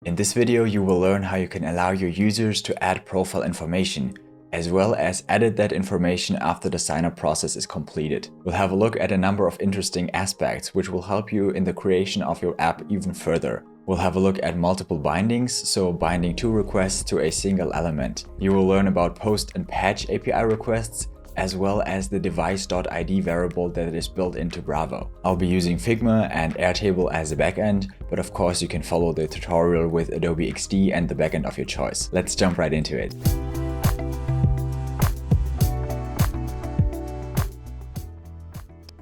In this video, you will learn how you can allow your users to add profile information, as well as edit that information after the sign-up process is completed. We'll have a look at a number of interesting aspects which will help you in the creation of your app even further. We'll have a look at multiple bindings, so binding two requests to a single element. You will learn about post and patch API requests, as well as the device.id variable that is built into Bravo. I'll be using Figma and Airtable as a backend, but of course you can follow the tutorial with Adobe XD and the backend of your choice. Let's jump right into it.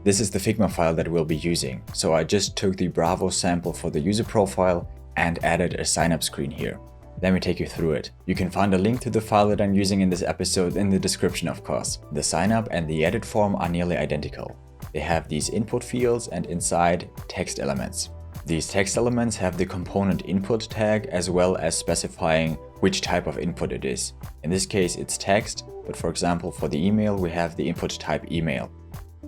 This is the Figma file that we'll be using. So I just took the Bravo sample for the user profile and added a sign-up screen here. Let me take you through it. You can find a link to the file that I'm using in this episode in the description, of course. The sign-up and the edit form are nearly identical. They have these input fields and inside text elements. These text elements have the component input tag as well as specifying which type of input it is. In this case it's text, but for example for the email we have the input type email.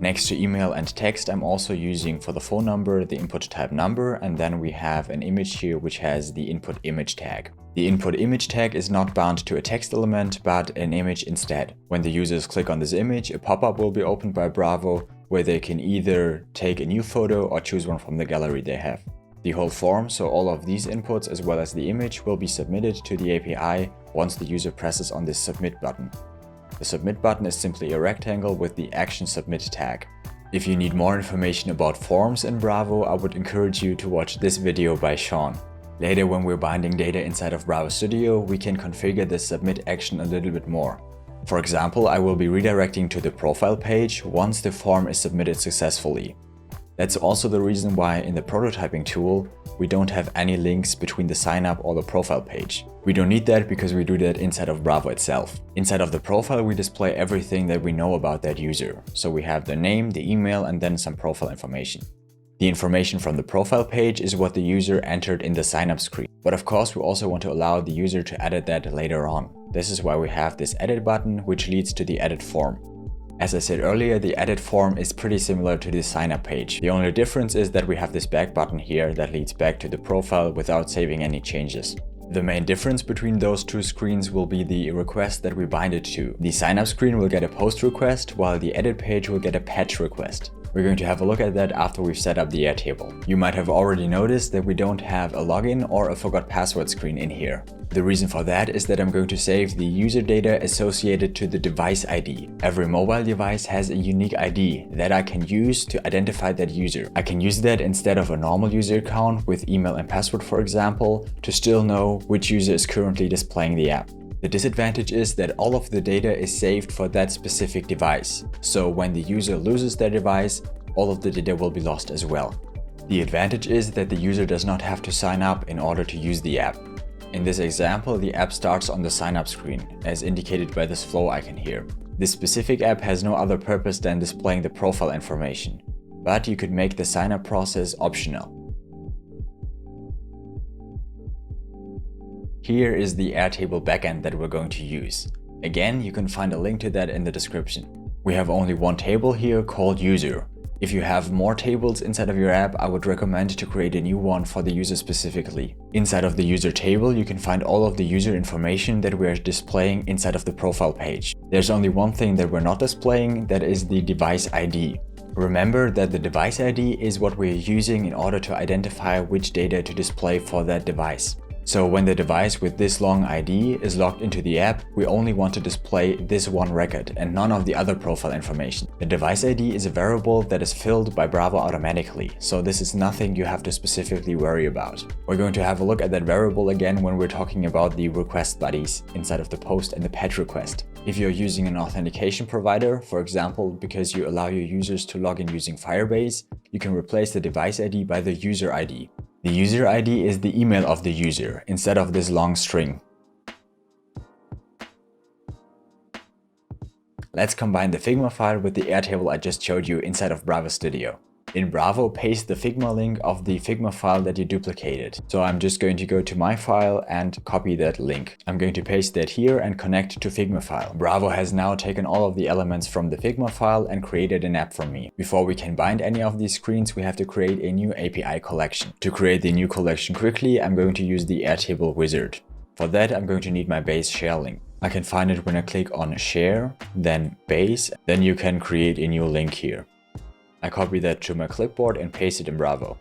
Next to email and text, I'm also using for the phone number the input type number, and then we have an image here which has the input image tag. The input image tag is not bound to a text element but an image instead. When the users click on this image, a pop-up will be opened by Bravo where they can either take a new photo or choose one from the gallery they have. The whole form, so all of these inputs as well as the image, will be submitted to the API once the user presses on this submit button. The submit button is simply a rectangle with the action submit tag. If you need more information about forms in Bravo, I would encourage you to watch this video by Sean. Later, when we're binding data inside of Bravo Studio, we can configure the submit action a little bit more. For example, I will be redirecting to the profile page once the form is submitted successfully. That's also the reason why in the prototyping tool, we don't have any links between the sign-up or the profile page. We don't need that because we do that inside of Bravo itself. Inside of the profile, we display everything that we know about that user. So we have the name, the email, and then some profile information. The information from the profile page is what the user entered in the sign-up screen. But of course, we also want to allow the user to edit that later on. This is why we have this edit button, which leads to the edit form. As I said earlier, the edit form is pretty similar to the sign-up page. The only difference is that we have this back button here that leads back to the profile without saving any changes. The main difference between those two screens will be the request that we bind it to. The sign-up screen will get a post request, while the edit page will get a patch request. We're going to have a look at that after we've set up the Airtable. You might have already noticed that we don't have a login or a forgot password screen in here. The reason for that is that I'm going to save the user data associated to the device ID. Every mobile device has a unique ID that I can use to identify that user. I can use that instead of a normal user account with email and password, for example, to still know which user is currently displaying the app. The disadvantage is that all of the data is saved for that specific device. So when the user loses their device, all of the data will be lost as well. The advantage is that the user does not have to sign up in order to use the app. In this example, the app starts on the sign up screen, as indicated by this flow icon here. This specific app has no other purpose than displaying the profile information, but you could make the sign up process optional. Here is the Airtable backend that we're going to use. Again, you can find a link to that in the description. We have only one table here called user. If you have more tables inside of your app, I would recommend to create a new one for the user specifically. Inside of the user table, you can find all of the user information that we're displaying inside of the profile page. There's only one thing that we're not displaying, that is the device ID. Remember that the device ID is what we're using in order to identify which data to display for that device. So when the device with this long ID is logged into the app, we only want to display this one record and none of the other profile information. The device ID is a variable that is filled by Bravo automatically, so this is nothing you have to specifically worry about. We're going to have a look at that variable again when we're talking about the request buddies inside of the post and the patch request. If you're using an authentication provider, for example, because you allow your users to log in using Firebase, you can replace the device ID by the user ID. The user ID is the email of the user instead of this long string. Let's combine the Figma file with the Airtable I just showed you inside of Bravo Studio. In Bravo, paste the Figma link of the Figma file that you duplicated. So I'm just going to go to my file and copy that link. I'm going to paste that here and connect to Figma file. Bravo has now taken all of the elements from the Figma file and created an app for me. Before we can bind any of these screens, we have to create a new API collection. To create the new collection quickly, I'm going to use the Airtable wizard. For that, I'm going to need my base share link. I can find it when I click on share, then base, then you can create a new link here. I copy that to my clipboard and paste it in Bravo.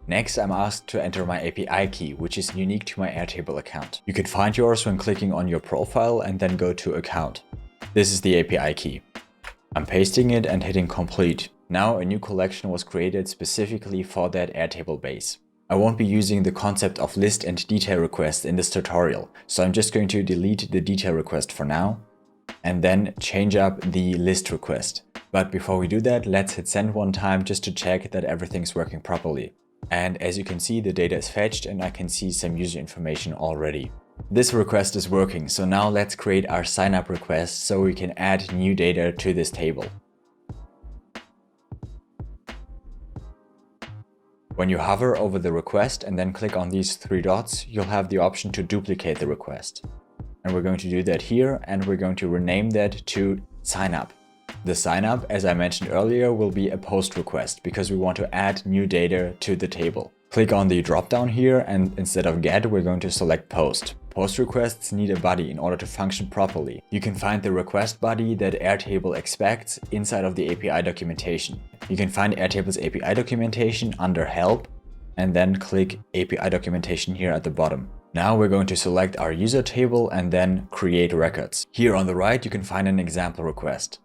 Next, I'm asked to enter my API key, which is unique to my Airtable account. You can find yours when clicking on your profile and then go to account. This is the API key. I'm pasting it and hitting complete. Now a new collection was created specifically for that Airtable base. I won't be using the concept of list and detail requests in this tutorial, so I'm just going to delete the detail request for now and then change up the list request. But before we do that, let's hit send one time just to check that everything's working properly. And as you can see, the data is fetched and I can see some user information already. This request is working, so now let's create our sign-up request so we can add new data to this table. When you hover over the request and then click on these three dots, you'll have the option to duplicate the request. And we're going to do that here, and we're going to rename that to sign-up. The sign-up, as I mentioned earlier, will be a post request because we want to add new data to the table. Click on the drop-down here, and instead of get, we're going to select post. Post requests need a body in order to function properly. You can find the request body that Airtable expects inside of the API documentation. You can find Airtable's API documentation under help and then click API documentation here at the bottom. Now we're going to select our user table and then create records. Here on the right, you can find an example request.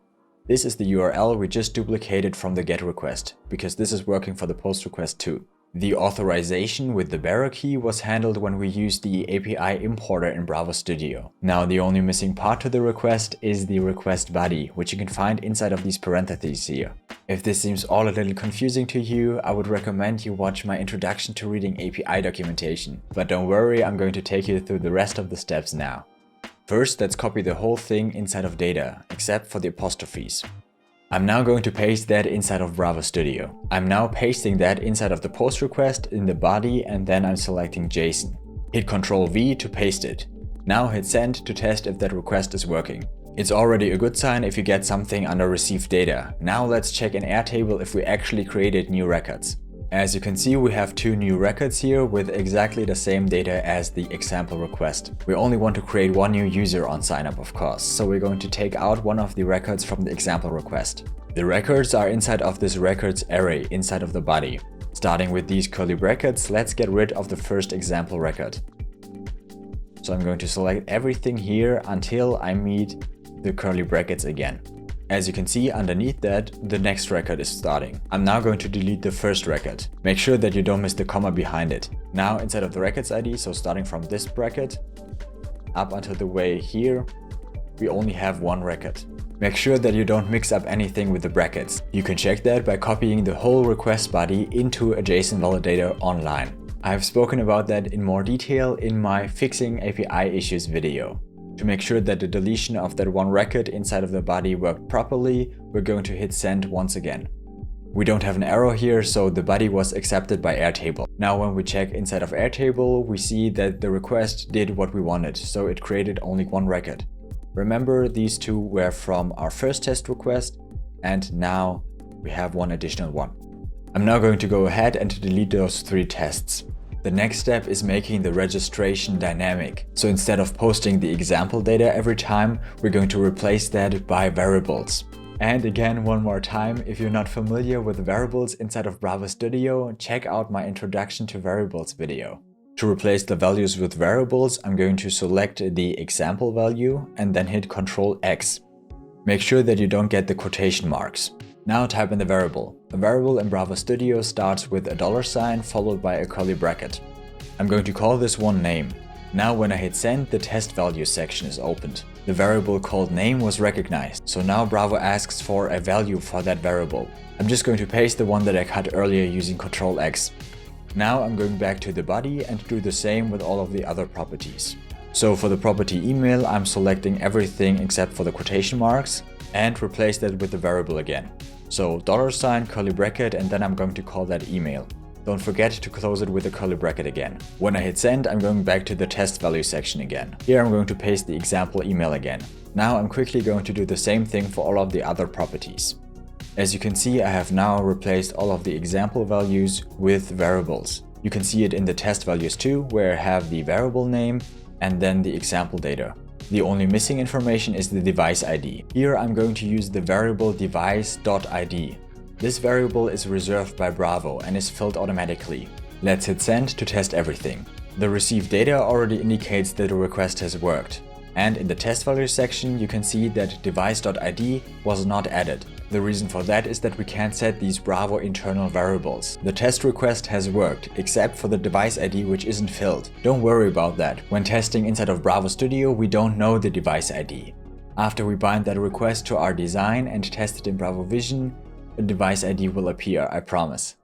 This is the URL we just duplicated from the GET request, because this is working for the POST request too. The authorization with the bearer key was handled when we used the API importer in Bravo Studio. Now the only missing part to the request is the request body, which you can find inside of these parentheses here. If this seems all a little confusing to you, I would recommend you watch my introduction to reading API documentation. But don't worry, I'm going to take you through the rest of the steps now. First, let's copy the whole thing inside of data, except for the apostrophes. I'm now going to paste that inside of Bravo Studio. I'm now pasting that inside of the post request in the body, and then I'm selecting JSON. Hit Ctrl V to paste it. Now hit send to test if that request is working. It's already a good sign if you get something under received data. Now let's check in Airtable if we actually created new records. As you can see, we have two new records here with exactly the same data as the example request. We only want to create one new user on signup, of course, so we're going to take out one of the records from the example request. The records are inside of this records array inside of the body. Starting with these curly brackets, let's get rid of the first example record. So I'm going to select everything here until I meet the curly brackets again. As you can see underneath that, the next record is starting. I'm now going to delete the first record. Make sure that you don't miss the comma behind it. Now inside of the records ID, so starting from this bracket up until the way here, we only have one record. Make sure that you don't mix up anything with the brackets. You can check that by copying the whole request body into a JSON validator online. I have spoken about that in more detail in my Fixing API Issues video. To make sure that the deletion of that one record inside of the body worked properly, we're going to hit send once again. We don't have an error here, so the body was accepted by Airtable. Now when we check inside of Airtable, we see that the request did what we wanted, so it created only one record. Remember, these two were from our first test request, and now we have one additional one. I'm now going to go ahead and delete those three tests. The next step is making the registration dynamic. So instead of posting the example data every time, we're going to replace that by variables. And again, one more time, if you're not familiar with variables inside of Bravo Studio, check out my introduction to variables video. To replace the values with variables, I'm going to select the example value and then hit Ctrl X. Make sure that you don't get the quotation marks. Now type in the variable. A variable in Bravo Studio starts with a $sign followed by a curly bracket. I'm going to call this one name. Now when I hit send, the test value section is opened. The variable called name was recognized, so now Bravo asks for a value for that variable. I'm just going to paste the one that I cut earlier using Ctrl X. Now I'm going back to the body and do the same with all of the other properties. So for the property email, I'm selecting everything except for the quotation marks and replace that with the variable again. So $, curly bracket, and then I'm going to call that email. Don't forget to close it with a curly bracket again. When I hit send, I'm going back to the test value section again. Here I'm going to paste the example email again. Now I'm quickly going to do the same thing for all of the other properties. As you can see, I have now replaced all of the example values with variables. You can see it in the test values too, where I have the variable name and then the example data. The only missing information is the device ID. Here I'm going to use the variable device.id. This variable is reserved by Bravo and is filled automatically. Let's hit send to test everything. The received data already indicates that the request has worked. And in the test value section, you can see that device.id was not added. The reason for that is that we can't set these Bravo internal variables. The test request has worked, except for the device ID, which isn't filled. Don't worry about that. When testing inside of Bravo Studio, we don't know the device ID. After we bind that request to our design and test it in Bravo Vision, a device ID will appear, I promise.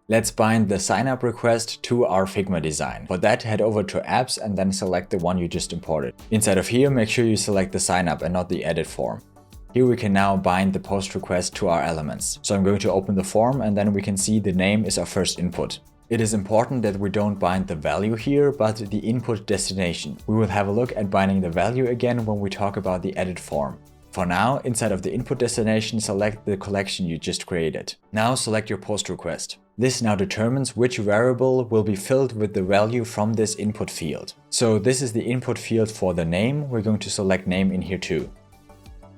Let's bind the sign-up request to our Figma design. For that, head over to Apps and then select the one you just imported. Inside of here, make sure you select the sign-up and not the edit form. Here we can now bind the post request to our elements. So I'm going to open the form and then we can see the name is our first input. It is important that we don't bind the value here, but the input destination. We will have a look at binding the value again when we talk about the edit form. For now, inside of the input destination, select the collection you just created. Now select your post request. This now determines which variable will be filled with the value from this input field. So this is the input field for the name. We're going to select name in here too.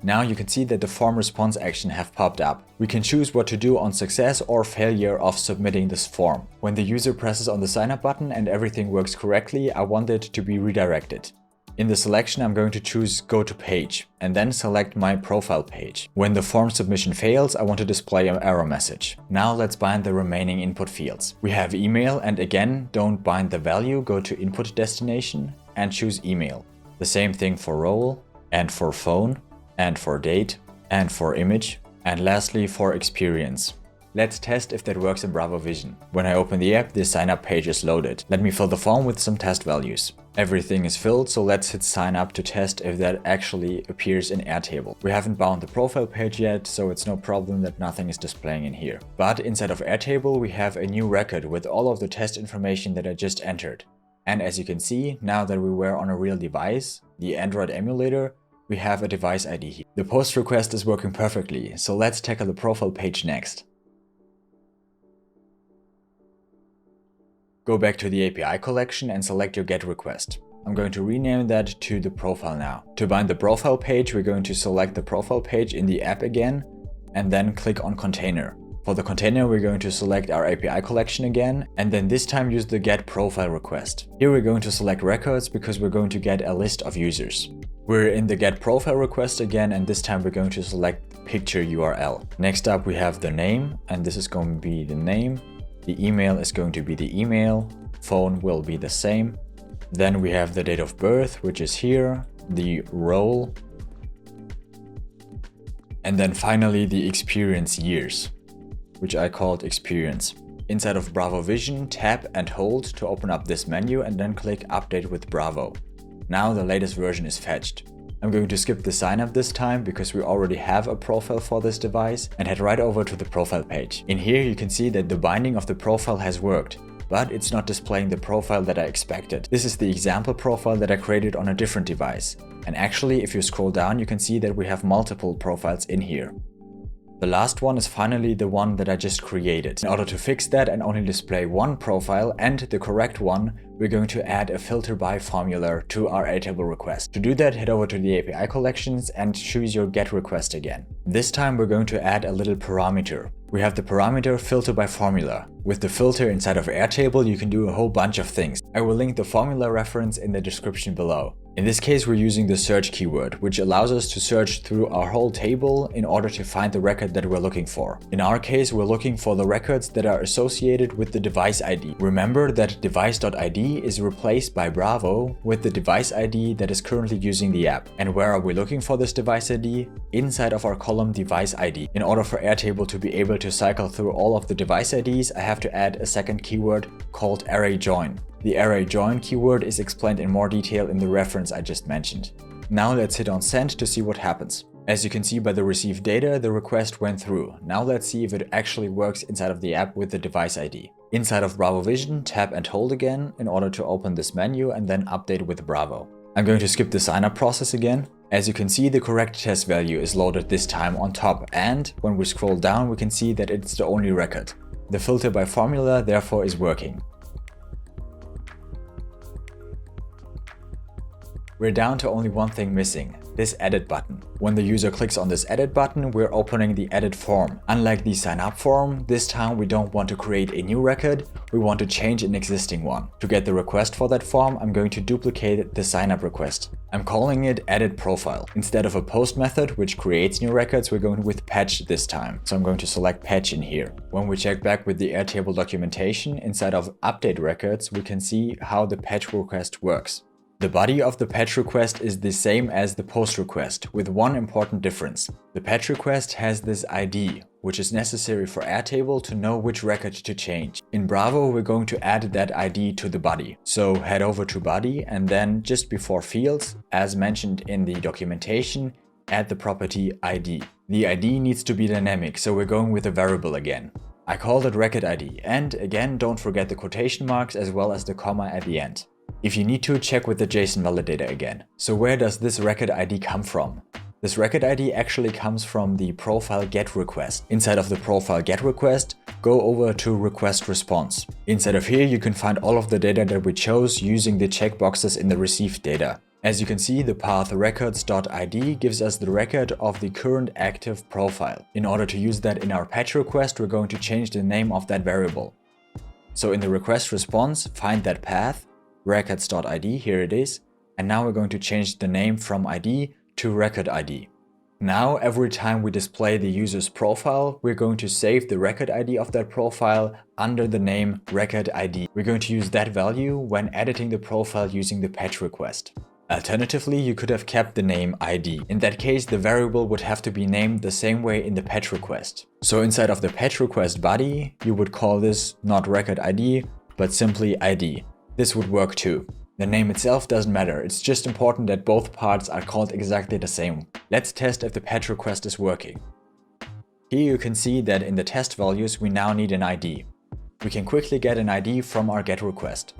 Now you can see that the form response action have popped up. We can choose what to do on success or failure of submitting this form. When the user presses on the sign up button and everything works correctly, I want it to be redirected. In the selection, I'm going to choose Go to Page and then select my profile page. When the form submission fails, I want to display an error message. Now let's bind the remaining input fields. We have email, and again, don't bind the value, go to Input Destination and choose email. The same thing for role and for phone and for date and for image and lastly for experience. Let's test if that works in Bravo Vision. When I open the app, the sign up page is loaded. Let me fill the form with some test values. Everything is filled, so let's hit sign up to test if that actually appears in Airtable. We haven't bound the profile page yet, so it's no problem that nothing is displaying in here. But inside of Airtable, we have a new record with all of the test information that I just entered. And as you can see, now that we were on a real device, the Android emulator, we have a device ID here. The post request is working perfectly, so let's tackle the profile page next. Go back to the API collection and select your GET request. I'm going to rename that to the profile now. To bind the profile page, we're going to select the profile page in the app again and then click on container. For the container, we're going to select our API collection again and then this time use the GET profile request. Here we're going to select records because we're going to get a list of users. We're in the GET profile request again and this time we're going to select picture URL. Next up we have the name and this is going to be the name. The email is going to be the email, phone will be the same. Then we have the date of birth, which is here, the role, and then finally the experience years, which I called experience. Inside of Bravo Vision, tap and hold to open up this menu and then click Update with Bravo. Now the latest version is fetched. I'm going to skip the sign up this time because we already have a profile for this device and head right over to the profile page. In here you can see that the binding of the profile has worked, but it's not displaying the profile that I expected. This is the example profile that I created on a different device. And actually, if you scroll down, you can see that we have multiple profiles in here. The last one is finally the one that I just created. In order to fix that and only display one profile and the correct one, we're going to add a filter by formula to our Airtable request. To do that, head over to the API collections and choose your GET request again. This time we're going to add a little parameter. We have the parameter filter by formula. With the filter inside of Airtable, you can do a whole bunch of things. I will link the formula reference in the description below. In this case, we're using the search keyword, which allows us to search through our whole table in order to find the record that we're looking for. In our case, we're looking for the records that are associated with the device ID. Remember that device.id is replaced by Bravo with the device ID that is currently using the app. And where are we looking for this device ID? Inside of our column device ID. In order for Airtable to be able to cycle through all of the device IDs, I have to add a second keyword called array join. The array join keyword is explained in more detail in the reference I just mentioned. Now let's hit on send to see what happens. As you can see by the received data, the request went through. Now let's see if it actually works inside of the app with the device ID. Inside of Bravo Vision, tap and hold again in order to open this menu and then update with Bravo. I'm going to skip the sign up process again. As you can see, the correct test value is loaded this time on top, and when we scroll down we can see that it's the only record. The filter by formula therefore is working. We're down to only one thing missing, this edit button. When the user clicks on this edit button, we're opening the edit form. Unlike the sign up form, this time we don't want to create a new record, we want to change an existing one. To get the request for that form, I'm going to duplicate the sign up request. I'm calling it edit profile. Instead of a post method which creates new records, we're going with patch this time. So I'm going to select patch in here. When we check back with the Airtable documentation, inside of update records, we can see how the patch request works. The body of the patch request is the same as the post request, with one important difference. The patch request has this ID, which is necessary for Airtable to know which record to change. In Bravo, we're going to add that ID to the body. So head over to body and then just before fields, as mentioned in the documentation, add the property ID. The ID needs to be dynamic, so we're going with a variable again. I called it record ID, and again, don't forget the quotation marks as well as the comma at the end. If you need to, check with the JSON validator again. So where does this record ID come from? This record ID actually comes from the profile get request. Inside of the profile get request, go over to request response. Inside of here, you can find all of the data that we chose using the checkboxes in the received data. As you can see, the path records.id gives us the record of the current active profile. In order to use that in our patch request, we're going to change the name of that variable. So in the request response, find that path, records.id, here it is, and now we're going to change the name from ID to record ID. Now every time we display the user's profile, we're going to save the record ID of that profile under the name record ID. We're going to use that value when editing the profile using the patch request. Alternatively, you could have kept the name ID. In that case, the variable would have to be named the same way in the patch request. So inside of the patch request body, you would call this not record ID, but simply ID. This would work too. The name itself doesn't matter, it's just important that both parts are called exactly the same. Let's test if the patch request is working. Here you can see that in the test values we now need an ID. We can quickly get an ID from our GET request.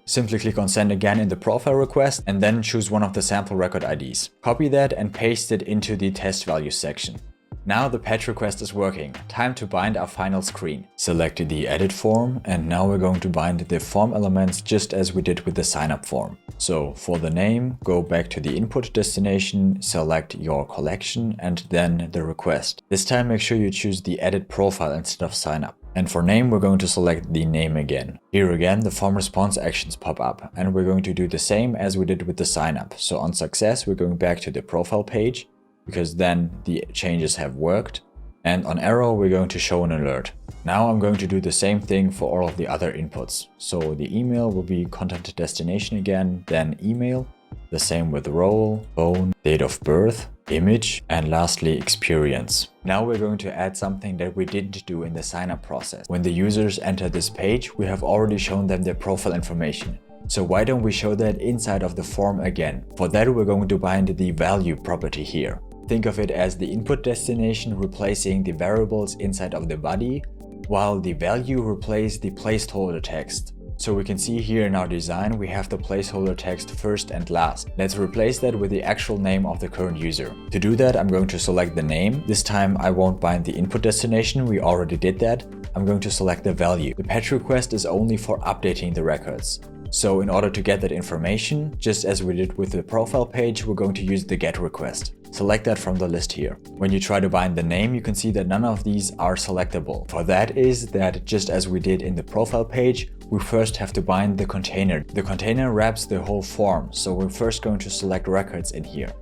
Simply click on send again in the profile request and then choose one of the sample record IDs. Copy that and paste it into the test values section. Now the patch request is working. Time to bind our final screen. Select the edit form and now we're going to bind the form elements just as we did with the sign up form. So for the name, go back to the input destination, select your collection and then the request. This time make sure you choose the edit profile instead of sign up. And for name, we're going to select the name again. Here again, the form response actions pop up and we're going to do the same as we did with the sign up. So on success, we're going back to the profile page, because then the changes have worked, and on error we're going to show an alert. Now I'm going to do the same thing for all of the other inputs. So the email will be content destination again, then email, the same with role, phone, date of birth, image, and lastly experience. Now we're going to add something that we didn't do in the sign up process. When the users enter this page, we have already shown them their profile information. So why don't we show that inside of the form again? For that we're going to bind the value property here. Think of it as the input destination replacing the variables inside of the body, while the value replaces the placeholder text. So we can see here in our design we have the placeholder text first and last. Let's replace that with the actual name of the current user. To do that, I'm going to select the name. This time I won't bind the input destination, we already did that. I'm going to select the value. The patch request is only for updating the records. So in order to get that information, just as we did with the profile page, we're going to use the GET request. Select that from the list here. When you try to bind the name, you can see that none of these are selectable. For that is that just as we did in the profile page, we first have to bind the container. The container wraps the whole form, so we're first going to select records in here.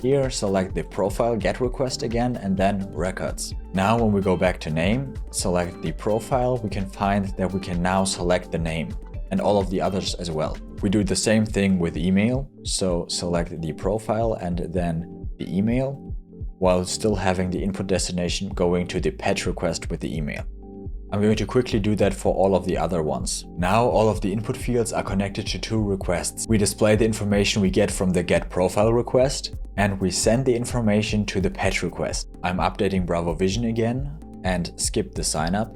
Here, select the profile GET request again and then records. Now when we go back to name, select the profile, we can find that we can now select the name and all of the others as well. We do the same thing with email, so select the profile and then the email, while still having the input destination going to the patch request with the email. I'm going to quickly do that for all of the other ones. Now all of the input fields are connected to two requests. We display the information we get from the get profile request, and we send the information to the patch request. I'm updating Bravo Vision again and skip the sign up.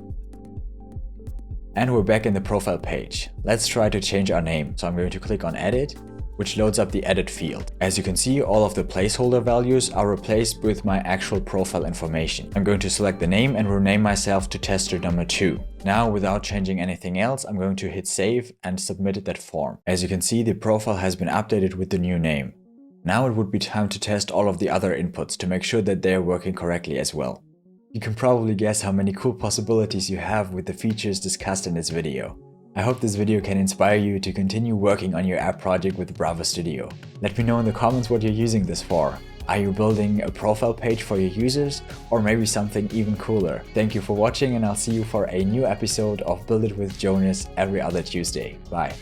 And we're back in the profile page. Let's try to change our name. So I'm going to click on edit, which loads up the edit field. As you can see, all of the placeholder values are replaced with my actual profile information. I'm going to select the name and rename myself to tester number 2. Now, without changing anything else, I'm going to hit save and submit that form. As you can see, the profile has been updated with the new name. Now it would be time to test all of the other inputs to make sure that they are working correctly as well. You can probably guess how many cool possibilities you have with the features discussed in this video. I hope this video can inspire you to continue working on your app project with Bravo Studio. Let me know in the comments what you're using this for. Are you building a profile page for your users, or maybe something even cooler? Thank you for watching, and I'll see you for a new episode of Build It with Jonas every other Tuesday. Bye.